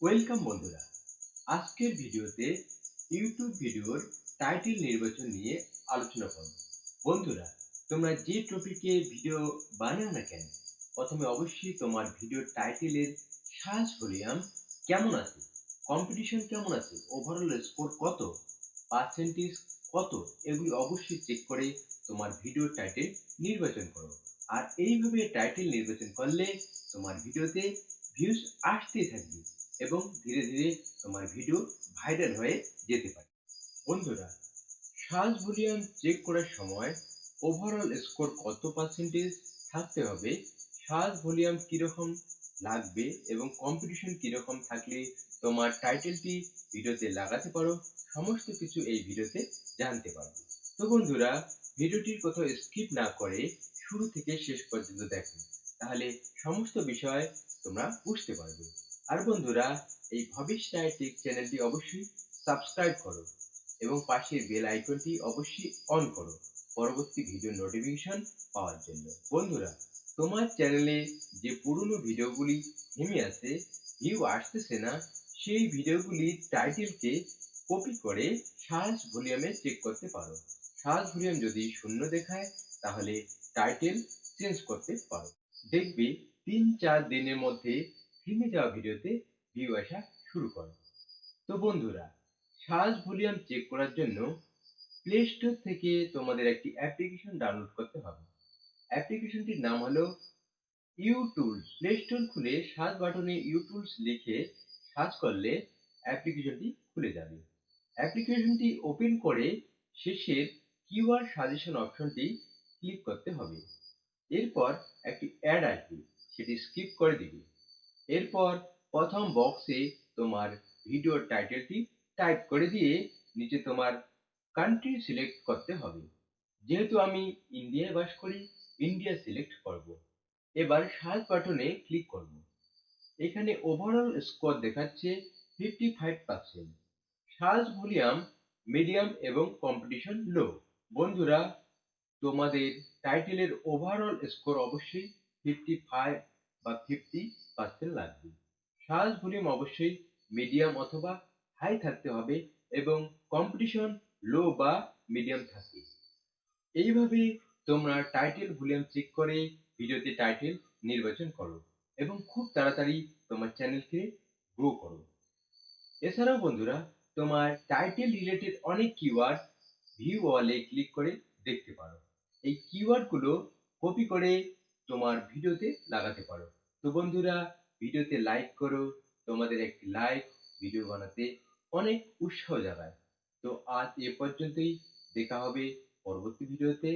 Welcome বন্ধুরা, আজকের ভিডিওতে ইউটিউব ভিডিওর টাইটেল নির্বাচন নিয়ে আলোচনা করব। বন্ধুরা, তোমরা যে টপিকে ভিডিও বানাও না কেন, প্রথমে অবশ্যই তোমার ভিডিওর টাইটেলের সার্চ ভলিউম কেমন আছে, কম্পিটিশন কেমন আছে, ওভারঅল স্কোর কত, পার্সেন্টেজ কত, এগুলি অবশ্যই চেক করে তোমার ভিডিওর টাইটেল নির্বাচন করো। আর এইভাবে টাইটেল নির্বাচন করলে তোমার ভিডিওতে ভিউজ আসতেই থাকবে এবং ধীরে ধীরে তোমার ভিডিও ভাইরাল হয়ে যেতে পারে। বন্ধুরা, সার্চ ভলিউম চেক করার সময় ওভারঅল স্কোর কত পার্সেন্টেজ থাকতে হবে, সার্চ ভলিউম কিরকম লাগবে এবং কম্পিটিশন কিরকম থাকলে তোমার টাইটেলটি ভিডিওতে লাগাতে পারো, সমস্ত কিছু এই ভিডিওতে জানতে পারবে। তো বন্ধুরা, ভিডিওটির কোথাও স্কিপ না করে শুরু থেকে শেষ পর্যন্ত দেখো, তাহলে সমস্ত বিষয় তোমরা বুঝতে পারবে। আর বন্ধুরা, এই ভবেশ টেক চ্যানেলটি অবশ্যই সাবস্ক্রাইব করো এবং পাশের বেল আইকনটি অবশ্যই অন করো পরবর্তী ভিডিও নোটিফিকেশন পাওয়ার জন্য। বন্ধুরা, তোমার চ্যানেলে যে পুরনো ভিডিওগুলি থেমে আছে, ভিউ আসতেছে না, সেই ভিডিওগুলির টাইটেলকে কপি করে সার্চ ভলিউমে চেক করতে পারো। সার্চ ভলিউম যদি শূন্য দেখায় তাহলে টাইটেল চেঞ্জ করতে পারো। দেখবে 3-4 দিনের মধ্যে থেমে যাওয়া ভিডিওতে ভিউ আসা শুরু করে। তো বন্ধুরা, সার্চ ভলিউম চেক করার জন্য প্লে স্টোর থেকে তোমাদের একটি অ্যাপ্লিকেশন ডাউনলোড করতে হবে। অ্যাপ্লিকেশনটির নাম হলো ইউটুলস। প্লে স্টোর খুলে সার্চ বাটনে ইউটুলস লিখে সার্চ করলে অ্যাপ্লিকেশনটি খুলে যাবে। অ্যাপ্লিকেশনটি ওপেন করে শেষের কিওয়ার্ড সাজেশন অপশনটি ক্লিক করতে হবে। এরপর একটি অ্যাড আসবে, সেটি স্কিপ করে দিবে। এরপর প্রথম বক্সে তোমার ভিডিওর টাইটেলটি টাইপ করে দিয়ে নিচে তোমার কান্ট্রি সিলেক্ট করতে হবে। যেহেতু আমি ইন্ডিয়ায় বাস করি, ইন্ডিয়া সিলেক্ট করব। এবার সার্চ বাটনে ক্লিক করব। এখানে ওভারঅল স্কোর দেখাচ্ছে 55%। সার্চ ভলিউম মিডিয়াম এবং কম্পিটিশন লো। বন্ধুরা, তোমাদের টাইটেলের ওভারঅল স্কোর অবশ্যই 55 বা 50% লাগবে। সার্চ ভলিউম অবশ্যই মিডিয়াম অথবা হাই থাকতে হবে এবং কম্পিটিশন লো বা মিডিয়াম থাকবে। এইভাবে তোমরা টাইটেল ভলিউম চেক করে ভিডিওতে টাইটেল নির্বাচন করো এবং খুব তাড়াতাড়ি তোমার চ্যানেলকে গ্রো করো। এছাড়াও বন্ধুরা, তোমার টাইটেল রিলেটেড অনেক কিওয়ার্ড ভিউ অলে ক্লিক করে দেখতে পারো। এই কিওয়ার্ডগুলো কপি করে তোমার ভিডিওতে লাগাতে পারো। তো বন্ধুরা, ভিডিওতে লাইক করো, তোমাদের একটি লাইক ভিডিও বানাতে অনেক উৎসাহ জাগায়। তো আজ এ পর্যন্তই, দেখা হবে পরবর্তী ভিডিওতে।